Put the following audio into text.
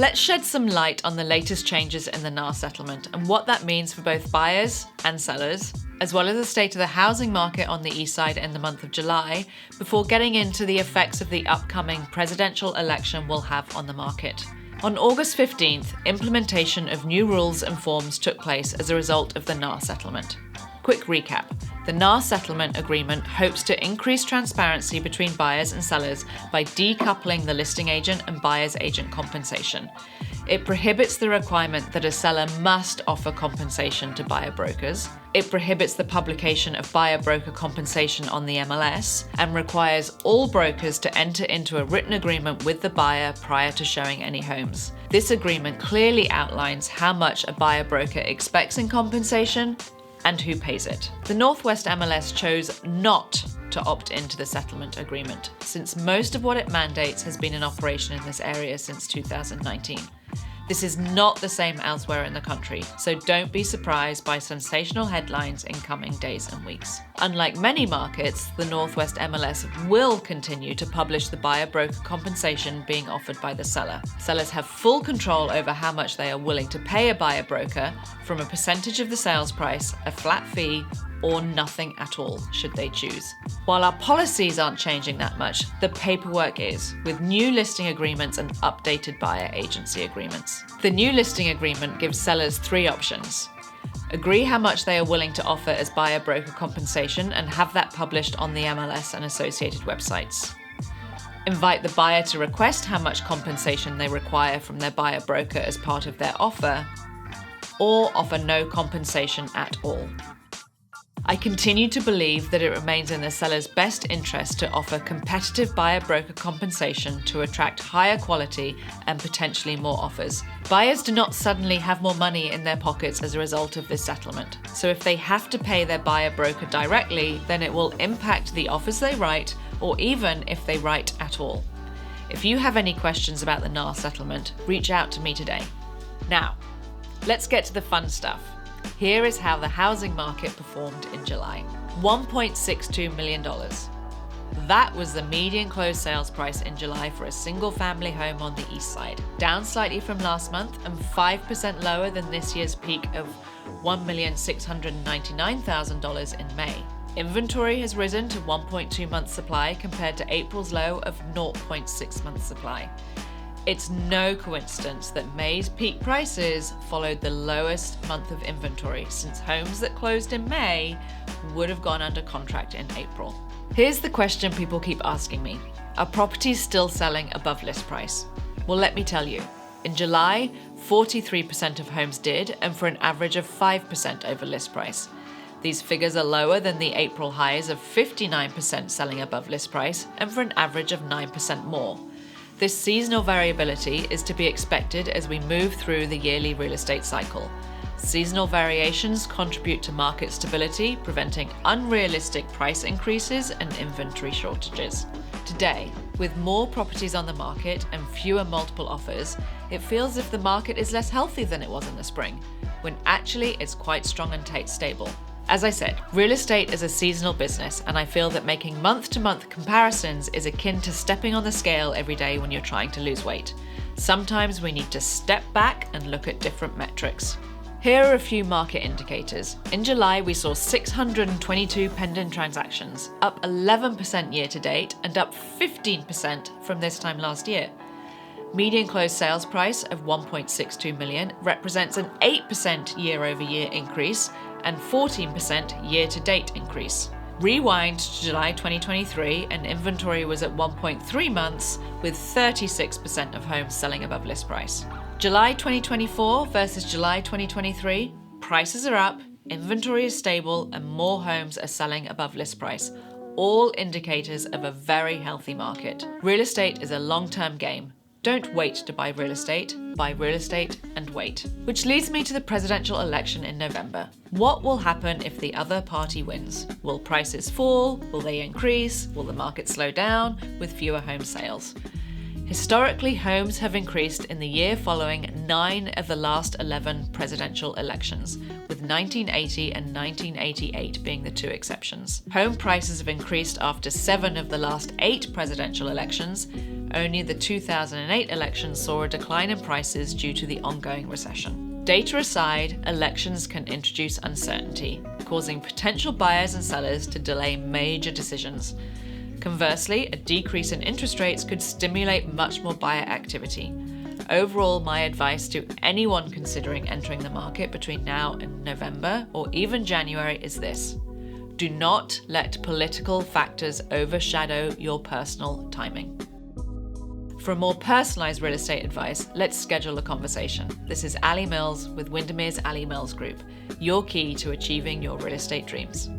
Let's shed some light on the latest changes in the NAR settlement and what that means for both buyers and sellers, as well as the state of the housing market on the east side in the month of July, before getting into the effects of the upcoming presidential election will have on the market. On August 15th, implementation of new rules and forms took place as a result of the NAR settlement. Quick recap. The NAR settlement agreement hopes to increase transparency between buyers and sellers by decoupling the listing agent and buyer's agent compensation. It prohibits the requirement that a seller must offer compensation to buyer brokers. It prohibits the publication of buyer-broker compensation on the MLS and requires all brokers to enter into a written agreement with the buyer prior to showing any homes. This agreement clearly outlines how much a buyer-broker expects in compensation and who pays it. The Northwest MLS chose not to opt into the settlement agreement, since most of what it mandates has been in operation in this area since 2019. This is not the same elsewhere in the country, so don't be surprised by sensational headlines in coming days and weeks. Unlike many markets, the Northwest MLS will continue to publish the buyer-broker compensation being offered by the seller. Sellers have full control over how much they are willing to pay a buyer-broker, from a percentage of the sales price, a flat fee, or nothing at all, should they choose. While our policies aren't changing that much, the paperwork is, with new listing agreements and updated buyer agency agreements. The new listing agreement gives sellers 3 options. Agree how much they are willing to offer as buyer-broker compensation and have that published on the MLS and associated websites. Invite the buyer to request how much compensation they require from their buyer-broker as part of their offer, or offer no compensation at all. I continue to believe that it remains in the seller's best interest to offer competitive buyer-broker compensation to attract higher quality and potentially more offers. Buyers do not suddenly have more money in their pockets as a result of this settlement. So if they have to pay their buyer-broker directly, then it will impact the offers they write, or even if they write at all. If you have any questions about the NAR settlement, reach out to me today. Now, let's get to the fun stuff. Here is how the housing market performed in July. $1.62 million. That was the median closed sales price in July for a single-family home on the east side, down slightly from last month and 5% lower than this year's peak of $1,699,000 in May. Inventory has risen to 1.2 months supply compared to April's low of 0.6 months supply. It's no coincidence that May's peak prices followed the lowest month of inventory, since homes that closed in May would have gone under contract in April. Here's the question people keep asking me. Are properties still selling above list price? Well, let me tell you. In July, 43% of homes did, and for an average of 5% over list price. These figures are lower than the April highs of 59% selling above list price, and for an average of 9% more. This seasonal variability is to be expected as we move through the yearly real estate cycle. Seasonal variations contribute to market stability, preventing unrealistic price increases and inventory shortages. Today, with more properties on the market and fewer multiple offers, it feels as if the market is less healthy than it was in the spring, when actually it's quite strong and stable. As I said, real estate is a seasonal business, and I feel that making month-to-month comparisons is akin to stepping on the scale every day when you're trying to lose weight. Sometimes we need to step back and look at different metrics. Here are a few market indicators. In July, we saw 622 pending transactions, up 11% year-to-date and up 15% from this time last year. Median closed sales price of $1.62 million represents an 8% year-over-year increase and 14% year-to-date increase. Rewind to July 2023 and inventory was at 1.3 months, with 36% of homes selling above list price. July 2024 versus July 2023, prices are up, inventory is stable, and more homes are selling above list price. All indicators of a very healthy market. Real estate is a long-term game. Don't wait to buy real estate and wait. Which leads me to the presidential election in November. What will happen if the other party wins? Will prices fall? Will they increase? Will the market slow down with fewer home sales? Historically, homes have increased in the year following 9 of the last 11 presidential elections, with 1980 and 1988 being the 2 exceptions. Home prices have increased after 7 of the last 8 presidential elections, Only the 2008 election saw a decline in prices due to the ongoing recession. Data aside, elections can introduce uncertainty, causing potential buyers and sellers to delay major decisions. Conversely, a decrease in interest rates could stimulate much more buyer activity. Overall, my advice to anyone considering entering the market between now and November or even January is this: do not let political factors overshadow your personal timing. For more personalized real estate advice, let's schedule a conversation. This is Ali Mills with Windermere's Ali Mills Group, your key to achieving your real estate dreams.